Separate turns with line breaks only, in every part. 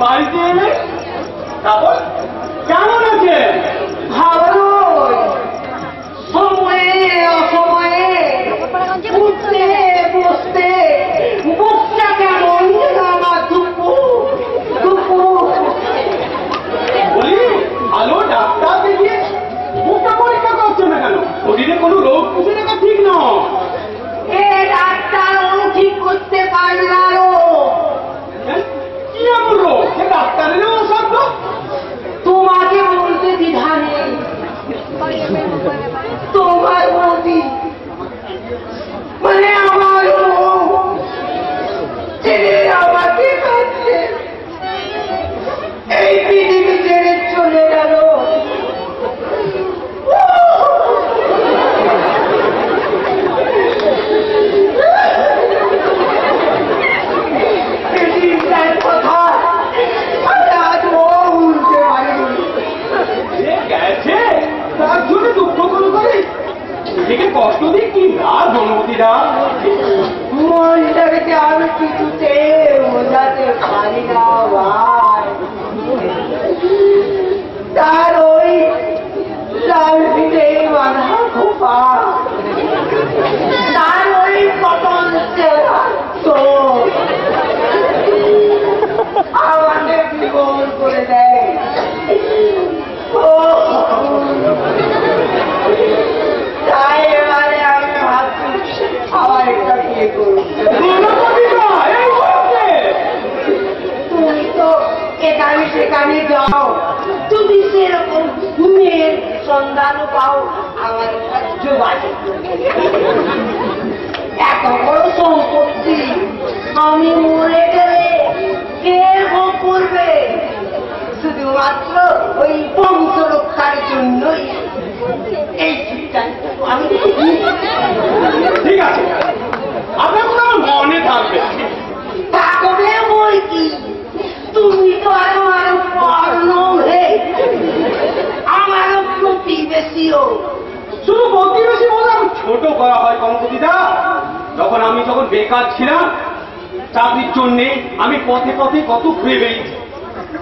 বাড়িতে এলে তারপর কেমন আছে?
ভালো। সময়ে অসময়ে উঠতে বসতে বুকটা কেমন আমার
বলি ভালো ডাক্তার দেখিয়ে বুকটা পরীক্ষা করছো না কেন? শরীরে কোনো রোগ পুষে রাখা ঠিক নয়।
এ ডাক্তারও ঠিক করতে পারে না।
কি এমন রোগ? সে ডাক্তারেরও অসাধ্য।
তোমাকে বলতে দ্বিধা নেই। তোমার বৌদি মানে আমার ছেলে আমাকে কাঁদছে, এই পৃথিবী ছেড়ে চলে গেল। কথা আজ ও উঠতে পারেনি।
গেছে তার জন্য দুঃখ করে নিজেকে কষ্ট দিয়ে কি লাভ অনুমতিরা?
মনটাকে আমি কিছুতে বোঝাতে পারি না ভাই। তার ওই লাল ফিরে বাঁধা খোপা, তার ওই পতন তো আমাদের বিবর করে দেয়। তাই এবারে আমি ভাবছি আবার একটা বিয়ে করবো। তুমি তো এখানে সেখানে যাও, তুমি সেরকম মেয়ের সন্ধানও পাও, আমার যোগাযোগ এত বড় সম্পত্তি আমি মরে গেলে কে ভোগ করবে? শুধুমাত্র ওই বংশ রক্ষার জন্যই এই সিদ্ধান্ত আমি।
ঠিক আছে, আপনার কথা আমার মনে থাকবে।
থাকবে বই কি, তুমি তো আমার পর্ণ হে, আমারও প্রতিবেশীও।
শুধু প্রতিবেশী বলে আমি ছোট করা হয় কঙ্কতিদা। যখন বেকার ছিলাম চাকরির জন্যে আমি পথে পথে কত ঘুরে বেরিয়েছি,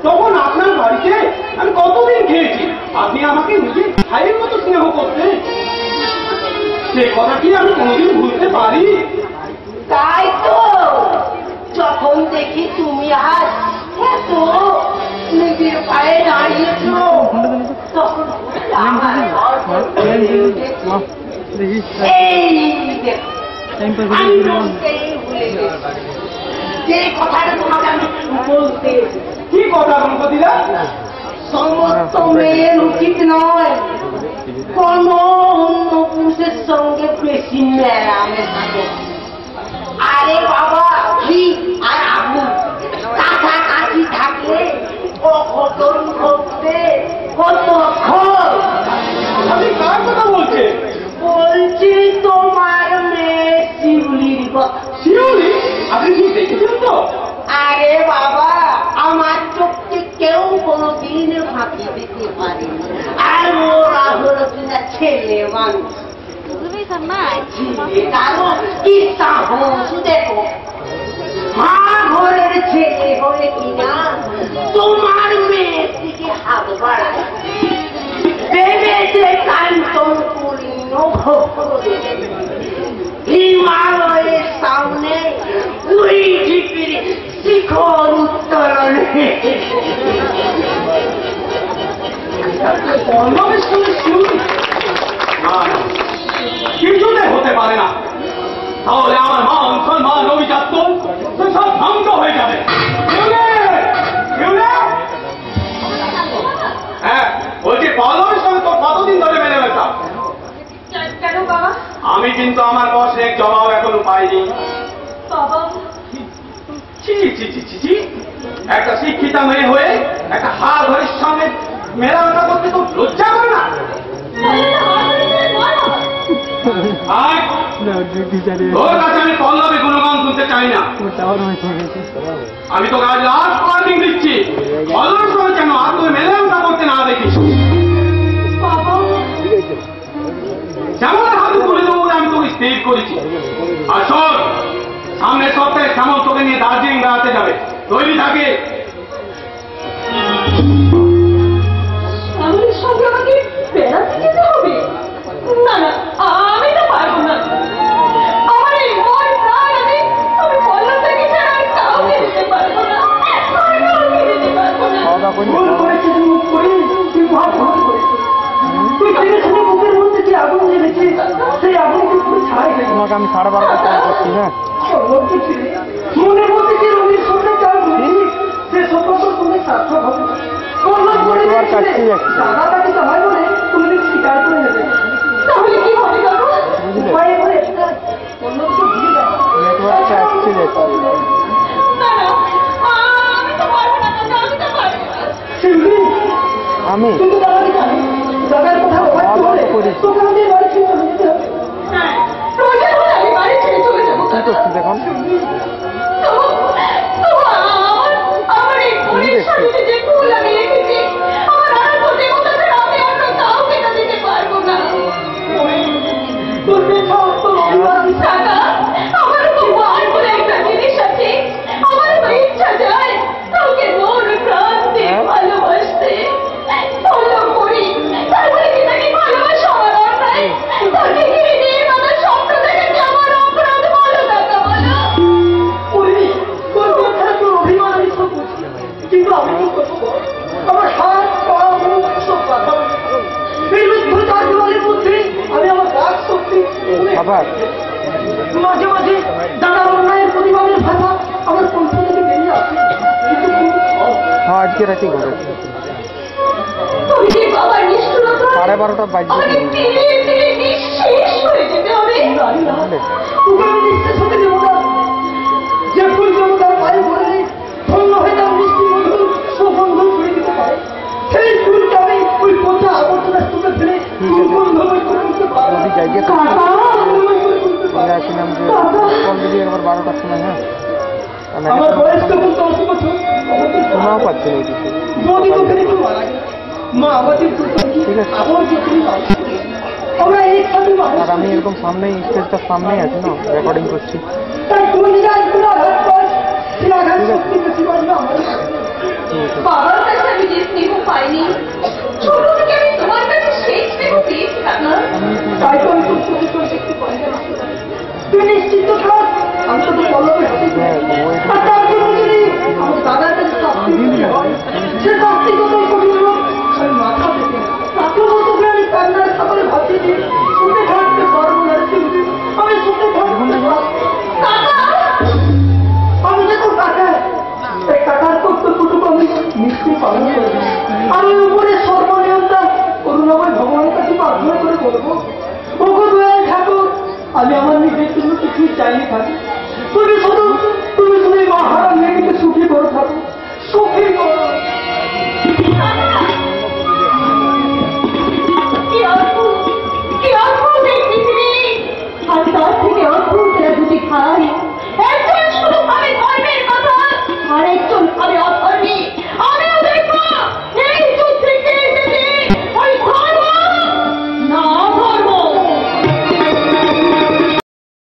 তখন আপনার বাড়িতে আমি কতদিন খেয়েছি। আপনি আমাকে নিজের ভাইয়ের মতো স্নেহ করতেন, সে কথা কি আমি কোনোদিন ভুলতে পারি?
তাই তো যখন দেখি তুমি আজ এত নিজের পায়ে দাঁড়িয়েছ, তখন যে কথাটা তোমাকে আমি বলতে।
কি কথা গণপতিরা?
সমস্ত মেয়ের উচিত নয় কোন অন্য পুরুষের সঙ্গে বেশি মেলামেশা। আরে বাবা কি আর আবু কাছাকাছি থাকলে অঘটন ঘটতে কত
আপনি কার কথা বলছেন?
বলছি তোমার মেয়ে শিউলির কথা।
শিউলি? আপনি কি দেখেছেন তো?
আরে বাবা আমার চোখকে কেউ কোনোদিন ফাঁকি দিতে পারে, আর ওরা হলো কিনা ছেলে মানুষ। কি সাহস দেখো, মা ঘরের ছেলে হলে কিনা তোমার মেয়ের দিকে হাত বাড়ায়, ভেবেছে কান্তন পূর্ণ হিমালয়ের সামনে উড়ি ঝিপির শিখর উত্তরণে।
কিছুতে হতে পারে না, তাহলে আমার মান সম্মান অভিজাত সব ধ্বংস হয়ে যাবে। হ্যাঁ বলছি, পালনের সঙ্গে তো কতদিন ধরে মেলামেশা?
কেন বাবা?
আমি কিন্তু আমার বসের জবাব এখনো পাইনি।
বাবা
একটা শিক্ষিতা মেয়ে হয়ে একটা হাত ঘরের সঙ্গে মেলামেশা করতে তো লজ্জা করে না? তোর কাছে আমি পল্লবী গুণগান শুনতে চাই না। আমি তোকে আজ লাস্ট ওয়ার্নিং দিচ্ছি, পল্লবের সঙ্গে কেন আর তুই মেলামেশা করতে না দেখিস। যেমন হাত তুলে দেবো আমি তোকে স্থির করেছি। আর শোন, সামনের সপ্তাহে শ্যামল তোকে নিয়ে দার্জিলিং বেড়াতে যাবে, তৈরি থাকে।
না না, আমি তো পারবো না। আমার এই মন প্রাণ আমি পল্লবটাকে ছাড়া আর কাউকে দিতে পারবো না। আর কাউকে দিতে পারবো না।
খাওয়া দাওয়া করি
ভুল করেছিস মুখ করে, তুই মহা ভুল করেছিস। তুই জেনে শুনে মুখের মধ্যে যে আগুন জ্বেলেছিস, সেই আগুনকে পুরো ছাই হয়ে গেছে।
তোমাকে আমি 12:30 ফোন করছি, হ্যাঁ?
মনের মধ্যে যে রঙের সঙ্গে চাল ঘুরছিস, সে সত্য তুমি সার্থক হবে না। কল্যাণ করে
নেটওয়ার্ক আসছে একটু।
দাদা তাকে হয় বলে তুমি স্বীকার করে নেবে।
তাহলে কি হবে কাকু?
বুঝলে?
উপায় করে একটা কল্যাণকে ভুলে যাও।
নেটওয়ার্কটা আসছে দেখো।
না না, আমি তো পারবো না কাকা, আমি তো পারবো না।
শিল্পী,
আমি
তুই তো দাদাকে জানিস, দাদার কথা অবাধ্য হলে তোকে আমাদের বাড়ি ছেড়ে চলে যেতে হবে।
হ্যাঁ, প্রয়োজন হলে আমি বাড়ি ছেড়ে চলে যাবো
কি
কাকা।
করছিস এখন?
আমার এই ফুলের সাথে যে ফুল আমি রেখেছি, আমার আরাধ্য দেবতা ছাড়া আমি অন্য কাউকে তা দিতে পারবো না।
তোর পেছন তোর অভিমান
কাকা, আমার খুব আর বলে একটা জিনিস আছে। আমার তো ইচ্ছা যায় কাউকে মন প্রাণ দিয়ে ভালোবাসতে। ফলো করি, তারপরে কি তাকে ভালোবাসা আমার অন্যায়? তাকে ঘিরে দিয়ে আমার স্বপ্ন দেখাতে আমার অপরাধ বলো কাকা, বলো।
ওরে, তোর কথা তোর অভিমান আমি সব বুঝি, কিন্তু আমি তো করবো বল? আমার হাত পা মুখ সব বাধা। এই রুদ্ধ চারদিওয়ালের মধ্যে আমি আমার রাগ শক্তি
খাবার
মাঝে মাঝে দাদার অন্যায়ের প্রতিবাদের ভাষা আমার কণ্ঠ থেকে বেরিয়ে আসে, কিন্তু খুব কম।
হ্যাঁ, আজকে রাতেই করেছি।
তুমি যে বাবার নিষ্ঠুরতা
12:30 বাজছে।
আমাকে টেনে টেনে নিঃশেষ হয়ে যেতে হবে।
জানি না,
বুঝলে?
তোকে আমি নিঃশেষ হতে দেবো না। যে ফুল জনতার পায়ে পড়লে ধন্য হয়ে তার মিষ্টি মধুর সুগন্ধ ছুঁয়ে দিতে পারে, সেই ফুলকে আমি ওই পচা আবর্জনার স্তূপে ফেলে দুর্গন্ধময় করে তুলতে পারবো।
যদি জায়গা থাকে,
কাকা, দুর্গন্ধময় করে তুলতে
বলে
পারবো।
আসলাম যে
কাকা,
কল দিবি একবার 12টার সময়, হ্যাঁ? আমি
আমার বয়স তখন 10 বছর। আমাকে
শোনাও পাচ্ছি না কিছু।
যদি তোকে একটু মারা যায়, মা আমাদের দুটোকে
ঠিক আছে।
আবার যে তুমি মানুষ করে, আমরা একসাথে মানুষ
আর আমি এরকম সামনেই, স্টেজটার সামনেই আছি না, রেকর্ডিং করছি।
তাই তুমি নিজে একটু আঘাত পাস, সেই আঘাত শক্তি বেশি পারবে আমার।
ঠিক আছে।
বাবার কাছে আমি যে স্নেহ পাইনি, ছোট থেকে আমি তোমার কাছে সেই স্নেহ পেয়েছি কাকা।
তাই তো আমি তোর প্রতি তোর দেখতে পাই না। তুই নিশ্চিন্ত থাক, আমি তো তোর পল্লবে হাতে
হ্যাঁ, ওই
আর তার জন্য যদি আমার দাদার কাছে শাস্তি দিতে হয়, সে শাস্তি কতই কঠিন হোক, আমি মাথা পেতে না। তবু তোকে আমি কান্নার খাবারে ভাসিয়ে দিই, শুতে থাকতে পারবো না শিল্পী, আমি শুতে থাকতে পারবো না।
কাকা,
আমি যে তোর কাকা, এই কাকার কর্তব্যটুকু আমি নিশ্চয়ই পালন করবো। আমি উপরে সর্বনিয়ন্তা করুণাময় ভগবানের কাছে প্রার্থনা করে বলবো, ওগো দয়াল ঠাকুর, আমি আমার নিজের জন্য কিছুই চাইনি থাকি,